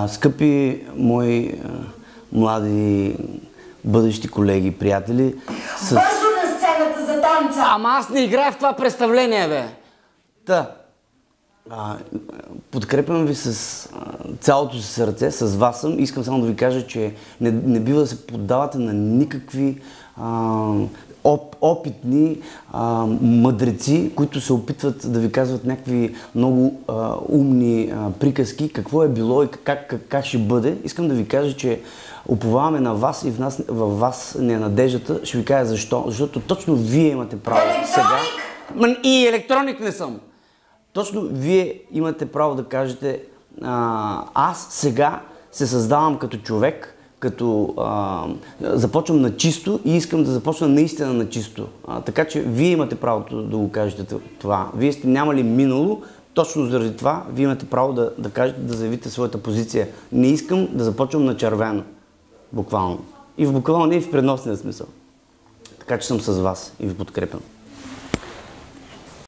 Скъпи мои млади бъдещи колеги и приятели. Бързо на сцената за танца! Ама аз не играя в това представление, бе! Подкрепям ви с цялото си сърце, с вас съм. Искам само да ви кажа, че не бива да се поддавате на никакви опитни мъдреци, които се опитват да ви казват някакви много умни приказки, какво е било и как ще бъде. Искам да ви кажа, че уповаваме на вас и във вас не е надеждата. Ще ви кажа защо. Защото точно вие имате право сега. И електроник не съм. Точно вие имате право да кажете, аз сега се създавам като човек, като започвам на чисто и искам да започна наистина на чисто. Така че вие имате правото да го кажете това. Вие сте нямали минало, точно заради това вие имате право да кажете, да заявите своята позиция. Не искам да започвам на червено. Буквално. И в буквално, и в преносния смисъл. Така че съм с вас и ви подкрепям.